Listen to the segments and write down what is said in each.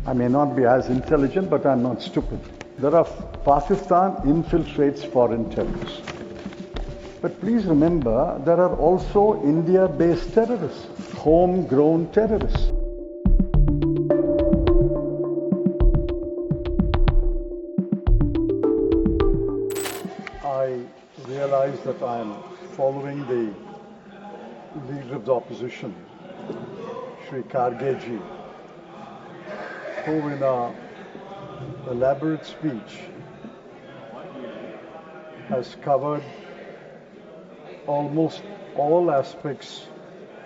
I may not be as intelligent, but I'm not stupid. Pakistan infiltrates foreign terrorists. But please remember, there are also India-based terrorists, homegrown terrorists. I realize that I am following the leader of the opposition, Shri Kharge ji, who in an elaborate speech has covered almost all aspects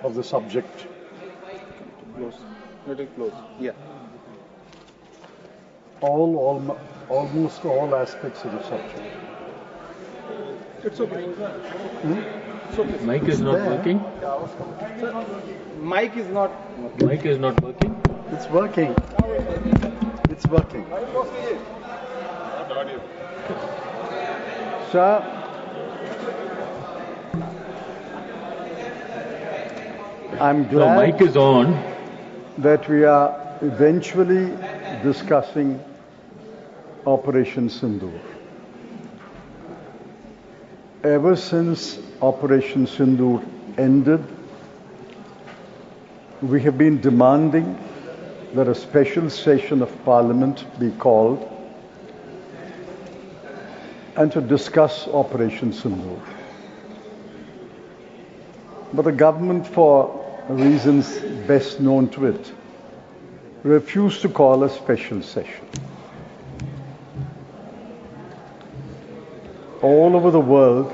of the subject. Close. Little close. Yeah. Almost all aspects of the subject. It's okay. It's okay. Mic is not working. Mic is not. Mic is not working. It's working. It's working. Shah, I'm glad No, mic is on. that we are eventually discussing Operation Sindur. Ever since Operation Sindur ended, we have been demanding that a special session of Parliament be called and to discuss Operation Sindur. But the government, for reasons best known to it, refused to call a special session. All over the world,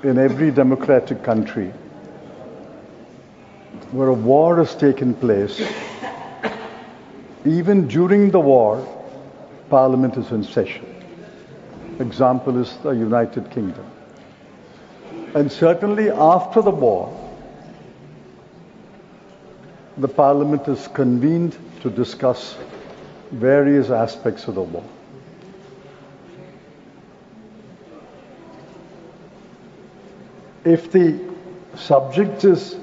in every democratic country, where a war has taken place, even during the war, Parliament is in session. Example is the United Kingdom. And certainly after the war, the Parliament is convened to discuss various aspects of the war. If the subject is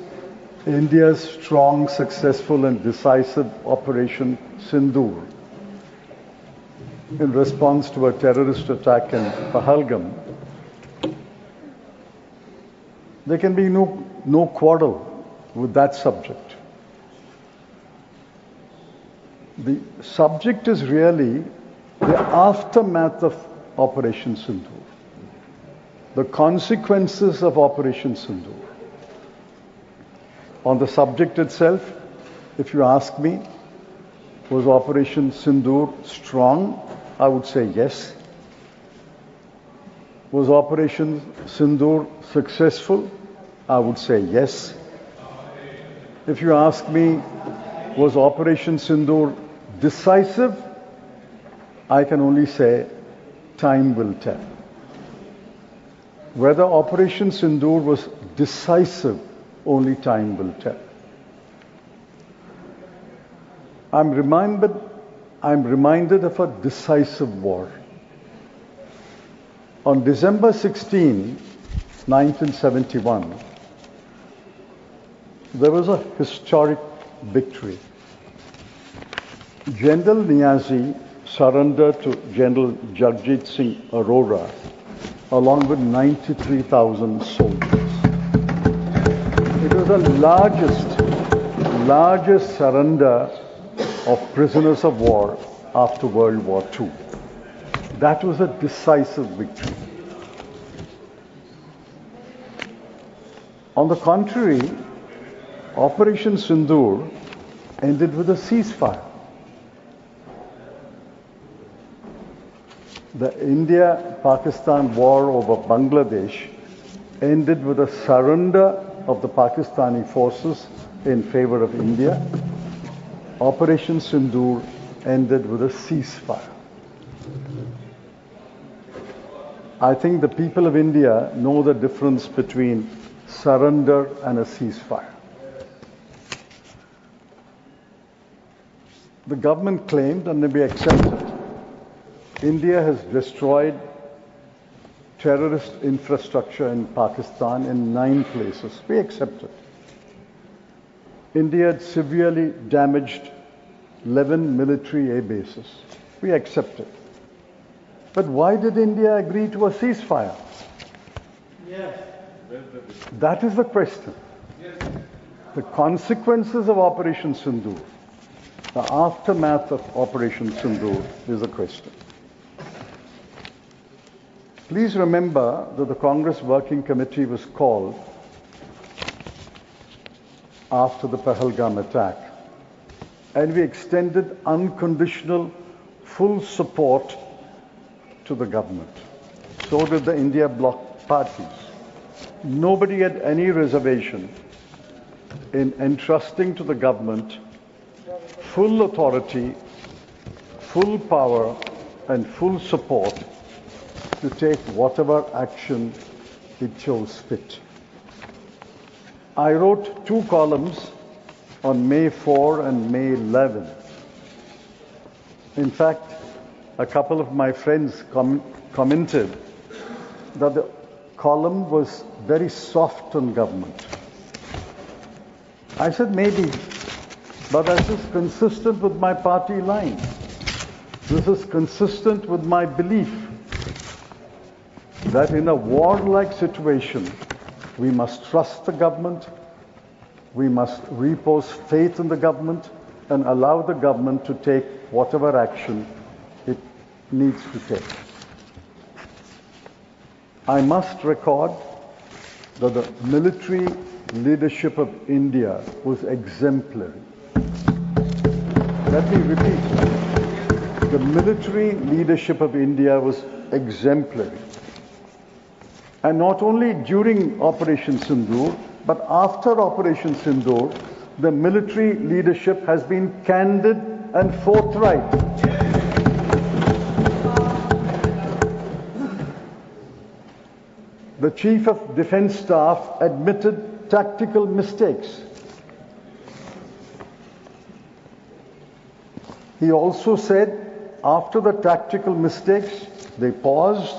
India's strong, successful and decisive Operation Sindur in response to a terrorist attack in Pahalgam, there can be no quarrel with that subject. The subject is really the aftermath of Operation Sindur, the consequences of Operation Sindur. On the subject itself, if you ask me, was Operation Sindur strong? I would say yes. Was Operation Sindur successful? I would say yes. If you ask me, was Operation Sindur decisive? I can only say time will tell. Whether Operation Sindur was decisive, only time will tell. I'm reminded of a decisive war. On December 16, 1971, there was a historic victory. General Niazi surrendered to General Jagjit Singh Arora along with 93,000 soldiers. It was the largest surrender of prisoners of war after World War II. That was a decisive victory. On the contrary, Operation Sindur ended with a ceasefire. The India-Pakistan war over Bangladesh ended with a surrender of the Pakistani forces in favor of India. Operation Sindur ended with a ceasefire. I think the people of India know the difference between surrender and a ceasefire. The government claimed, and we accepted, India has destroyed terrorist infrastructure in Pakistan in 9 places. We accept it. India had severely damaged 11 military air bases. We accepted. But why did India agree to a ceasefire? That is the question. The consequences of Operation Sindur, the aftermath of Operation Sindur is the question. Please remember that the Congress Working Committee was called after the Pahalgam attack, and we extended unconditional full support to the government. So did the India bloc parties. Nobody had any reservation in entrusting to the government full authority, full power, and full support to take whatever action it chose fit. I wrote 2 columns on May 4 and May 11. In fact, a couple of my friends commented that the column was very soft on government. I said maybe, but this is consistent with my party line. This is consistent with my belief that in a war-like situation, we must trust the government, we must repose faith in the government, and allow the government to take whatever action it needs to take. I must record that the military leadership of India was exemplary. Let me repeat. The military leadership of India was exemplary. And not only during Operation Sindur, but after Operation Sindur, the military leadership has been candid and forthright. The Chief of Defence Staff admitted tactical mistakes. He also said, after the tactical mistakes, they paused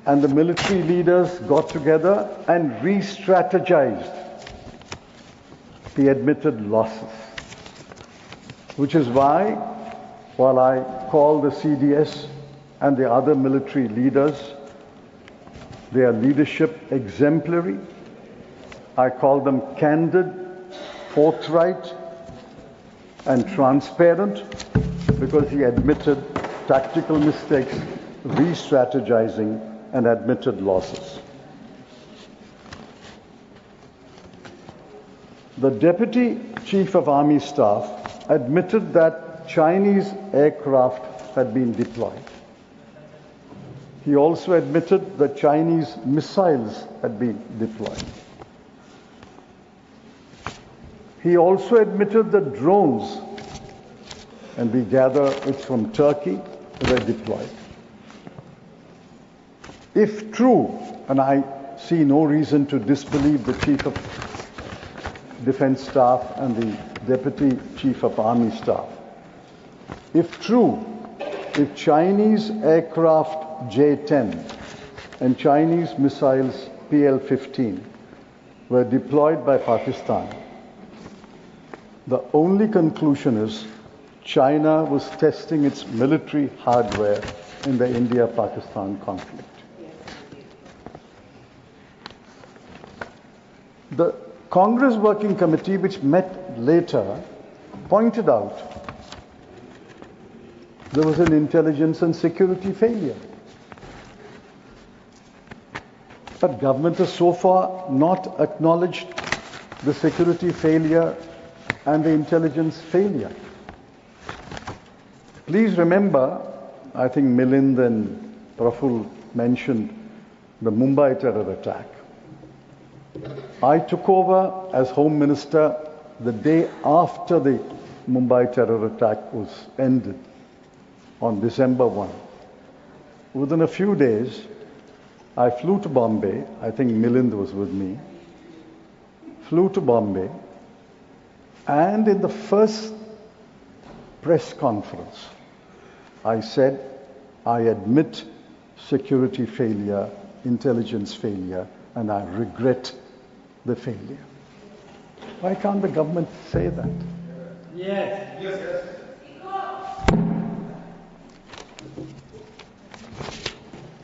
and the military leaders got together and re-strategized. He admitted losses, which is why, while I call the CDS and the other military leaders, their leadership exemplary, I call them candid, forthright, and transparent, because he admitted tactical mistakes, re-strategizing, and admitted losses. The Deputy Chief of Army Staff admitted that Chinese aircraft had been deployed. He also admitted that Chinese missiles had been deployed. He also admitted that drones, and we gather it's from Turkey, were deployed. If true, and I see no reason to disbelieve the Chief of Defence Staff and the Deputy Chief of Army Staff, if true, if Chinese aircraft J-10 and Chinese missiles PL-15 were deployed by Pakistan, the only conclusion is China was testing its military hardware in the India-Pakistan conflict. The Congress Working Committee, which met later, pointed out there was an intelligence and security failure. But government has so far not acknowledged the security failure and the intelligence failure. Please remember, I think Milind and Praful mentioned the Mumbai terror attack. I took over as Home Minister the day after the Mumbai terror attack was ended on December 1. Within a few days, I flew to Bombay. I think Milind was with me. Flew to Bombay, and in the first press conference, I said, I admit security failure, intelligence failure, and I regret the failure. Why can't the government say that?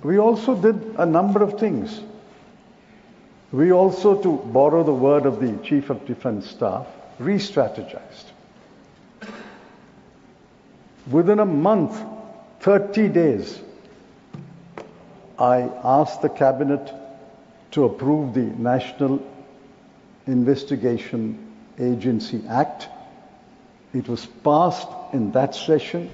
We also did a number of things. We also, to borrow the word of the Chief of Defence Staff, re-strategized. Within a month, 30 days, I asked the Cabinet to approve the National Investigation Agency Act. It was passed in that session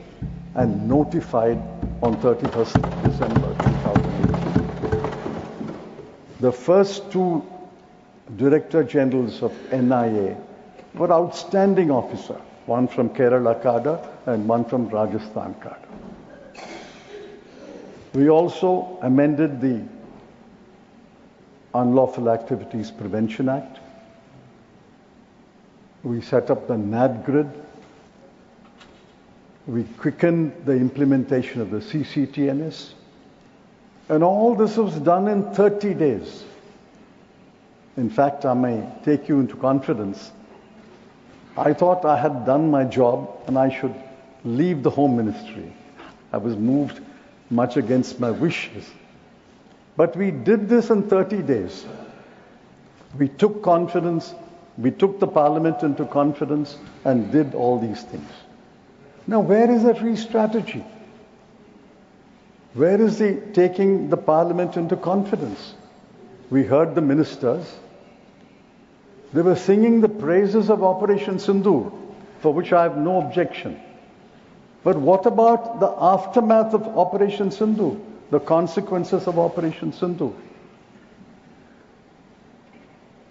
and notified on 31st December 2018. The first two Director Generals of NIA were outstanding officers, one from Kerala cadre and one from Rajasthan cadre. We also amended the Unlawful Activities Prevention Act. We set up the NAD grid. We quickened the implementation of the CCTNS. And all this was done in 30 days. In fact, I may take you into confidence. I thought I had done my job and I should leave the Home Ministry. I was moved much against my wishes. But we did this in 30 days. We took confidence, we took the Parliament into confidence and did all these things. Now, where is that re-strategy? Where is the taking the Parliament into confidence? We heard the ministers. They were singing the praises of Operation Sindur, for which I have no objection. But what about the aftermath of Operation Sindur, the consequences of Operation Sindur?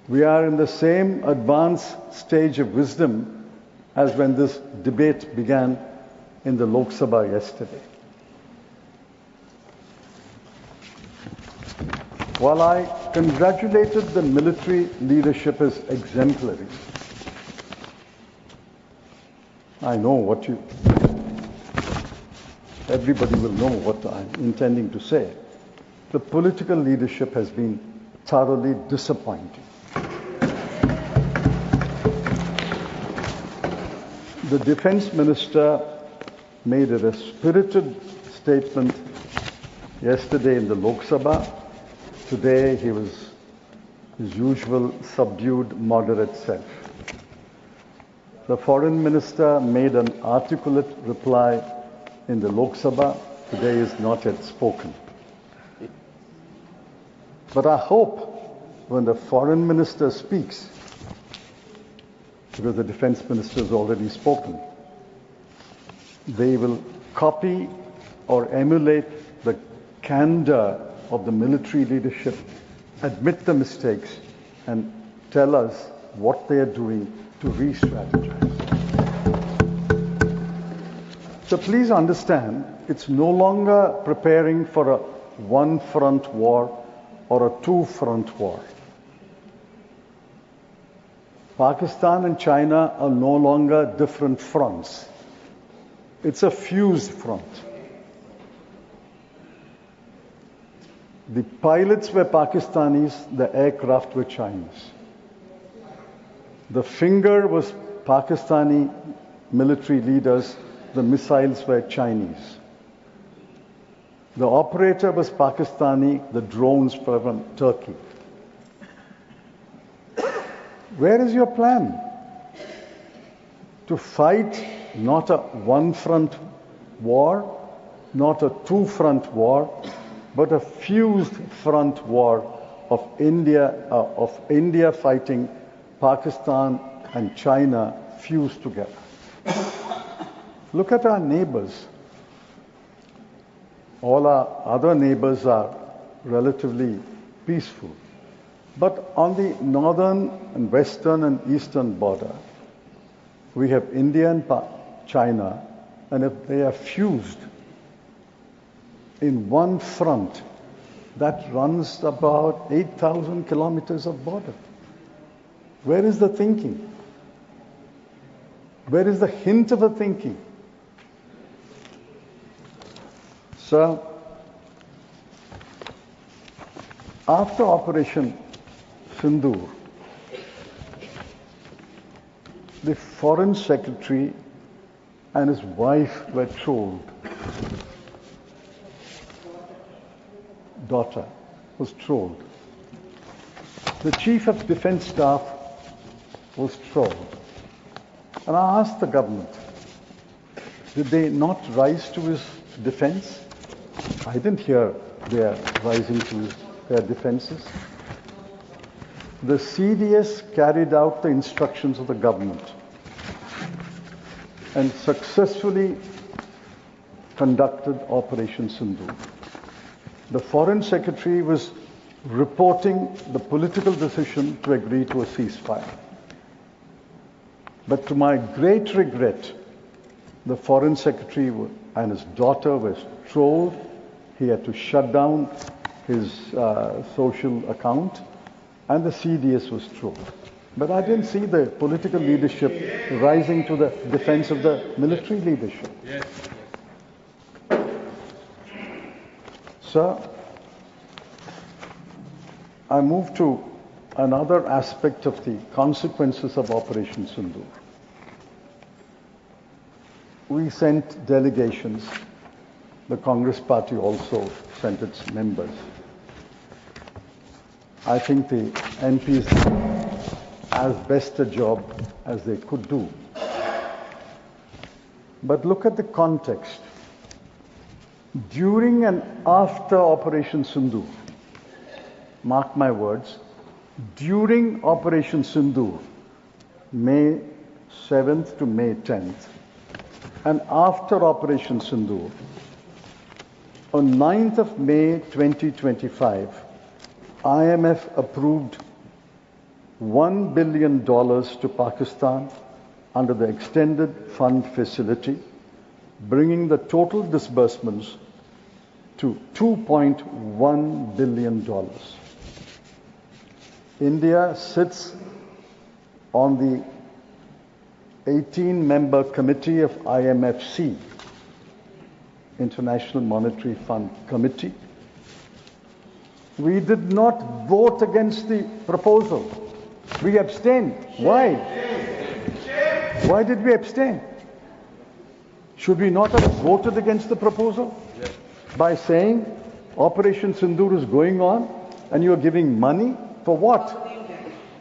We are in the same advanced stage of wisdom as when this debate began in the Lok Sabha yesterday. While I congratulated the military leadership as exemplary, I know what everybody will know what I'm intending to say. The political leadership has been thoroughly disappointing. The Defence Minister made a spirited statement yesterday in the Lok Sabha. Today he was his usual subdued, moderate self. The Foreign Minister made an articulate reply in the Lok Sabha. Today is not yet spoken. But I hope when the Foreign Minister speaks, because the Defence Minister has already spoken, they will copy or emulate the candor of the military leadership, admit the mistakes, and tell us what they are doing to re-strategize. So please understand, it's no longer preparing for a one-front war or a two-front war. Pakistan and China are no longer different fronts. It's a fused front. The pilots were Pakistanis, the aircraft were Chinese. The finger was Pakistani military leaders, the missiles were Chinese. The operator was Pakistani, the drones were from Turkey. Where is your plan? To fight not a one-front war, not a two-front war, but a fused front war of India fighting Pakistan and China fused together. Look at our neighbors. All our other neighbors are relatively peaceful. But on the northern and western and eastern border, we have India and China, and if they are fused in one front, that runs about 8,000 kilometers of border. Where is the thinking? Where is the hint of a thinking? So, after Operation Sindur, the Foreign Secretary and his wife were trolled. Daughter was trolled. The Chief of Defence Staff was trolled. And I asked the government, did they not rise to his defense? I didn't hear their rising to their defenses. The CDS carried out the instructions of the government and successfully conducted Operation Sindur. The Foreign Secretary was reporting the political decision to agree to a ceasefire. But to my great regret, the Foreign Secretary and his daughter were trolled. He had to shut down his social account, and the CDS was trolled. But I didn't see the political leadership rising to the defense of the military leadership. Yes. Sir, I move to another aspect of the consequences of Operation Sindur. We sent delegations. The Congress Party also sent its members. I think the MPs did as best a job as they could do. But look at the context. During and after Operation Sindur, mark my words, during Operation Sindur, May 7th to May 10th, and after Operation Sindur, on 9th of May 2025, IMF approved $1 billion to Pakistan under the Extended Fund Facility, bringing the total disbursements to $2.1 billion. India sits on the 18-member committee of IMFC, International Monetary Fund Committee. We did not vote against the proposal. We abstained. Why? Why did we abstain? Should we not have voted against the proposal? Yes. By saying Operation Sindur is going on and you are giving money for what?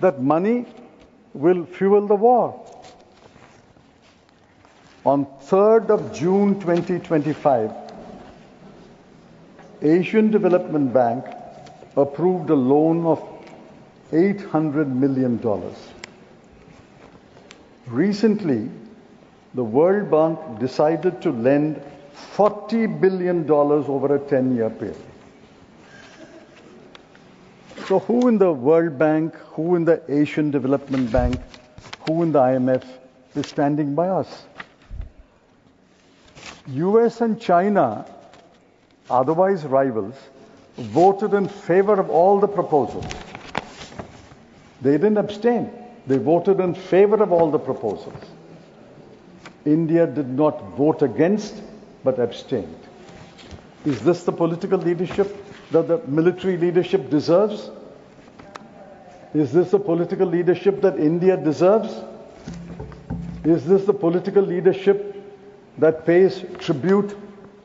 That money will fuel the war. On 3rd of June 2025, Asian Development Bank approved a loan of $800 million. Recently, the World Bank decided to lend $40 billion over a 10-year period. So who in the World Bank, who in the Asian Development Bank, who in the IMF is standing by us? US and China, otherwise rivals, voted in favor of all the proposals. They didn't abstain. They voted in favor of all the proposals. India did not vote against, but abstained. Is this the political leadership that the military leadership deserves? Is this the political leadership that India deserves? Is this the political leadership that pays tribute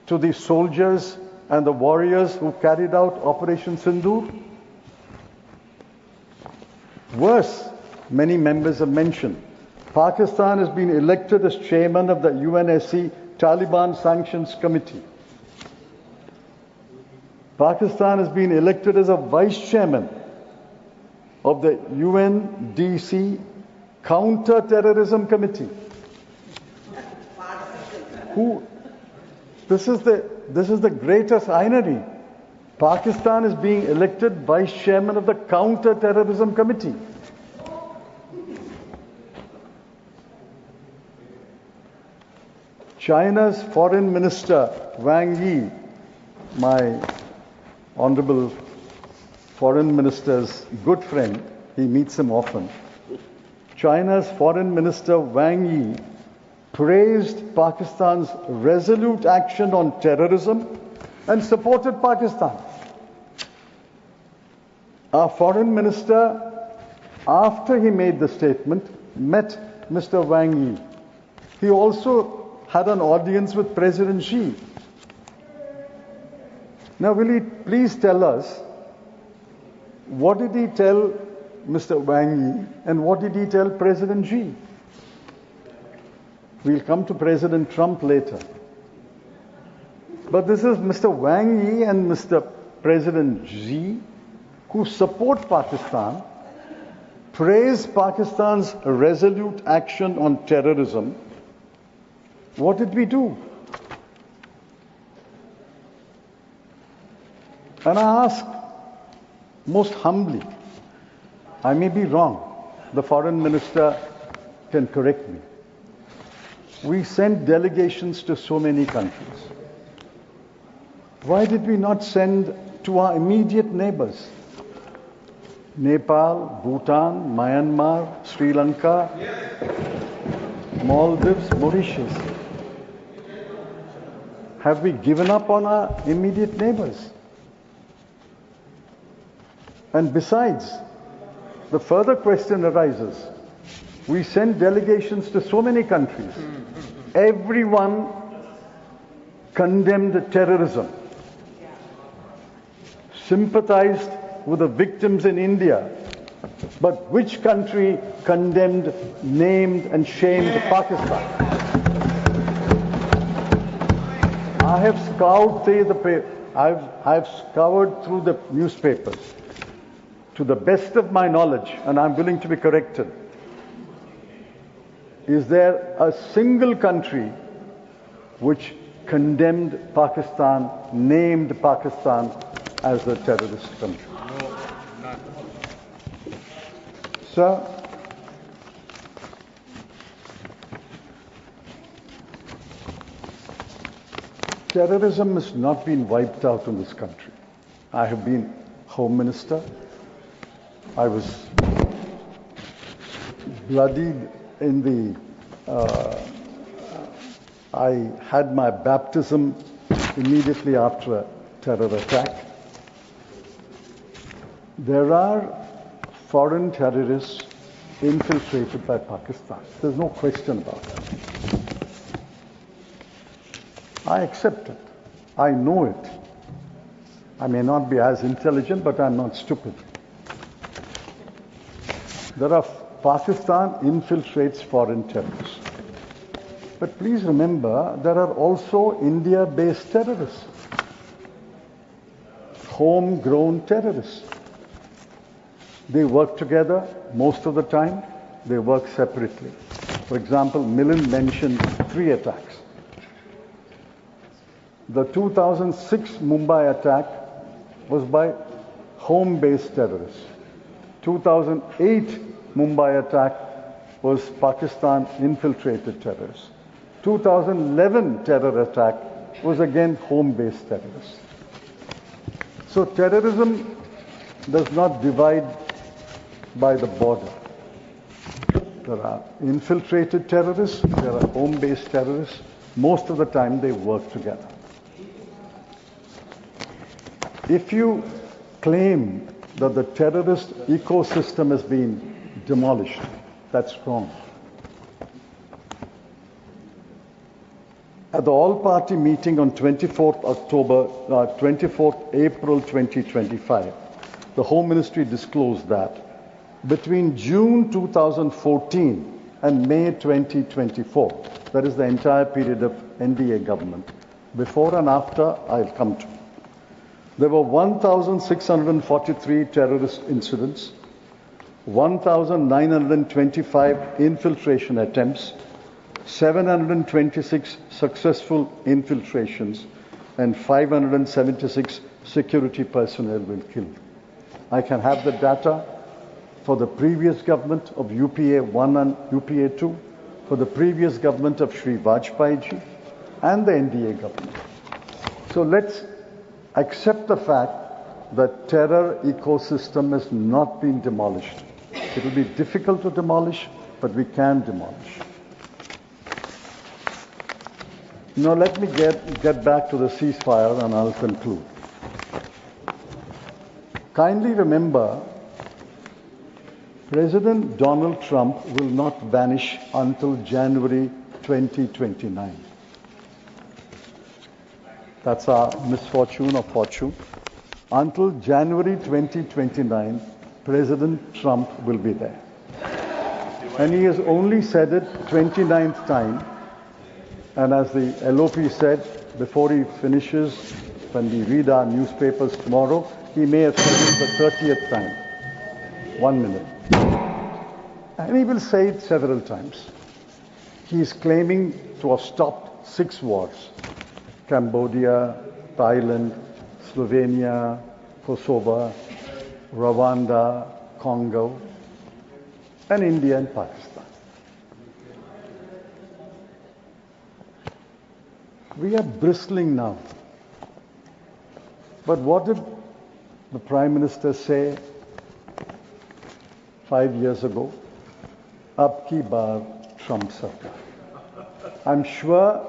to the soldiers and the warriors who carried out Operation Sindur? Worse, many members have mentioned, Pakistan has been elected as chairman of the UNSC Taliban Sanctions Committee. Pakistan has been elected as a vice chairman of the UNDC Counter-Terrorism Committee. This is the greatest irony. Pakistan is being elected vice chairman of the Counter-Terrorism Committee. China's Foreign Minister Wang Yi, my honorable Foreign Minister's good friend, he meets him often. China's Foreign Minister Wang Yi praised Pakistan's resolute action on terrorism and supported Pakistan. Our Foreign Minister, after he made the statement, met Mr. Wang Yi. He also had an audience with President Xi. Now, will he please tell us what did he tell Mr. Wang Yi and what did he tell President Xi? We'll come to President Trump later. But this is Mr. Wang Yi and Mr. President Xi who support Pakistan, praise Pakistan's resolute action on terrorism. What did we do? And I ask most humbly, I may be wrong, the foreign minister can correct me. We sent delegations to so many countries. Why did we not send to our immediate neighbors? Nepal, Bhutan, Myanmar, Sri Lanka, Maldives, Mauritius. Have we given up on our immediate neighbors? And besides, the further question arises. We send delegations to so many countries. Everyone condemned terrorism, sympathized with the victims in India. But which country condemned, named and shamed Pakistan? I have scoured through the newspapers to the best of my knowledge, and I'm willing to be corrected. Is there a single country which condemned Pakistan, named Pakistan as a terrorist country? No, none. Sir, terrorism has not been wiped out in this country. I have been Home Minister. I was bloodied in the, I had my baptism immediately after a terror attack. There are foreign terrorists infiltrated by Pakistan. There's no question about that. I accept it. I know it. I may not be as intelligent, but I'm not stupid. Pakistan infiltrates foreign terrorists. But please remember, there are also India-based terrorists, homegrown terrorists. They work together most of the time. They work separately. For example, Milind mentioned 3 attacks. The 2006 Mumbai attack was by home-based terrorists. 2008 Mumbai attack was Pakistan infiltrated terrorists. 2011 terror attack was again home-based terrorists. So terrorism does not divide by the border. There are infiltrated terrorists, there are home-based terrorists. Most of the time they work together. If you claim that the terrorist ecosystem has been demolished, that's wrong. At the all-party meeting on 24th April 2025, the Home Ministry disclosed that between June 2014 and May 2024, that is the entire period of NDA government, before and after I'll come to, there were 1,643 terrorist incidents, 1,925 infiltration attempts, 726 successful infiltrations, and 576 security personnel were killed. I can have the data for the previous government of UPA 1 and UPA 2, for the previous government of Shri Vajpayee ji, and the NDA government. So let's accept the fact that terror ecosystem has not been demolished. It will be difficult to demolish, but we can demolish. Now let me get back to the ceasefire and I'll conclude. Kindly remember President Donald Trump will not vanish until January 2029. That's our misfortune or fortune. Until January 2029, President Trump will be there. And he has only said it 29th time. And as the LOP said, before he finishes, when we read our newspapers tomorrow, he may have said it the 30th time. 1 minute. And he will say it several times. He is claiming to have stopped 6 wars. Cambodia, Thailand, Slovenia, Kosovo, Rwanda, Congo, and India and Pakistan. We are bristling now. But what did the Prime Minister say 5 years ago? Ab ki baar Trump sarkar. I'm sure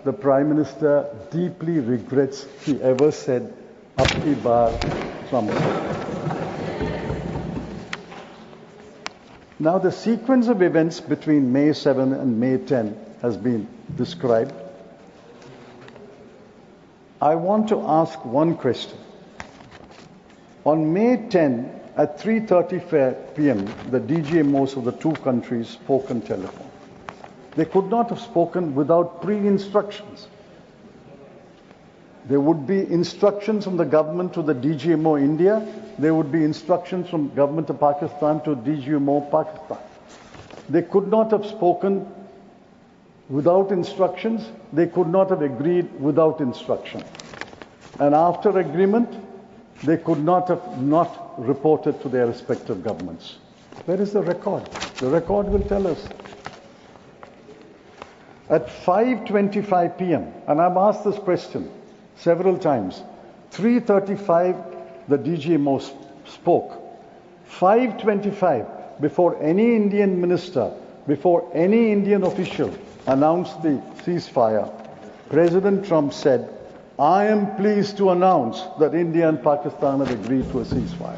the Prime Minister deeply regrets he ever said ab ki baar Trump sarkar. Now the sequence of events between May 7 and May 10 has been described. I want to ask one question. On May 10 at 3:30 p.m., the DGMOs of the 2 countries spoke on telephone. They could not have spoken without pre-instructions. There would be instructions from the government to the DGMO India. There would be instructions from government of Pakistan to DGMO Pakistan. They could not have spoken without instructions. They could not have agreed without instruction. And after agreement, they could not have not reported to their respective governments. Where is the record? The record will tell us. At 5:25 p.m., and I've asked this question several times, 3:35 the DGMO spoke. 5:25, before any Indian minister, before any Indian official announced the ceasefire, President Trump said, I am pleased to announce that India and Pakistan have agreed to a ceasefire.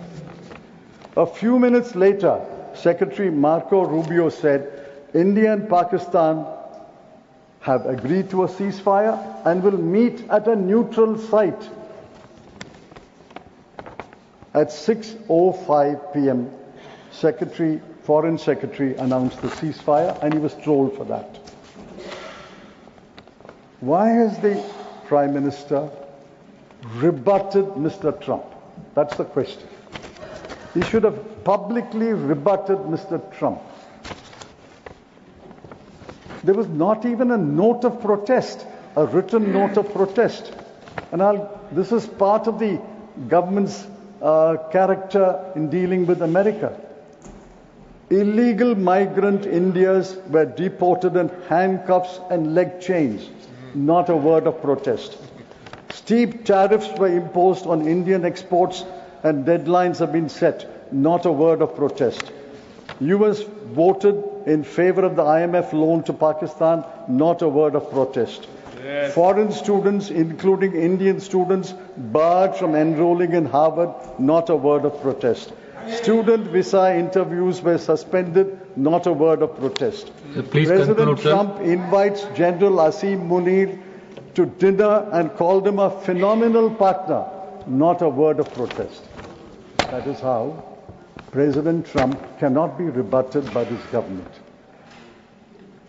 A few minutes later, Secretary Marco Rubio said, India and Pakistan have agreed to a ceasefire and will meet at a neutral site. At 6:05 p.m., Foreign Secretary announced the ceasefire and he was trolled for that. Why has the Prime Minister rebutted Mr. Trump? That's the question. He should have publicly rebutted Mr. Trump. There was not even a note of protest, a written note of protest. And this is part of the government's character in dealing with America. Illegal migrant Indians were deported in handcuffs and leg chains. Not a word of protest. Steep tariffs were imposed on Indian exports and deadlines have been set. Not a word of protest. US voted in favor of the IMF loan to Pakistan. Not a word of protest. Yes. Foreign students, including Indian students, barred from enrolling in Harvard. Not a word of protest. Student visa interviews were suspended. Not a word of protest. President Trump invites General Asim Munir to dinner and called him a phenomenal partner. Not a word of protest. That is how President Trump cannot be rebutted by this government.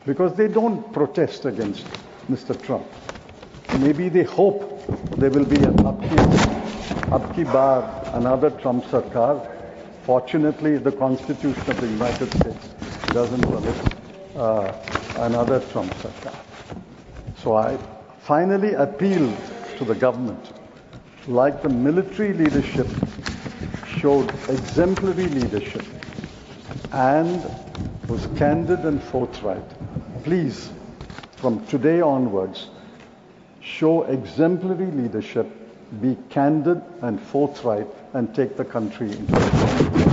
Because they don't protest against Mr. Trump. Maybe they hope there will be an ab ki baar, another Trump sarkar. Fortunately, the Constitution of the United States doesn't permit another Trump sarkar. So I finally appeal to the government, like the military leadership showed exemplary leadership and was candid and forthright. Please, from today onwards, show exemplary leadership, be candid and forthright, and take the country into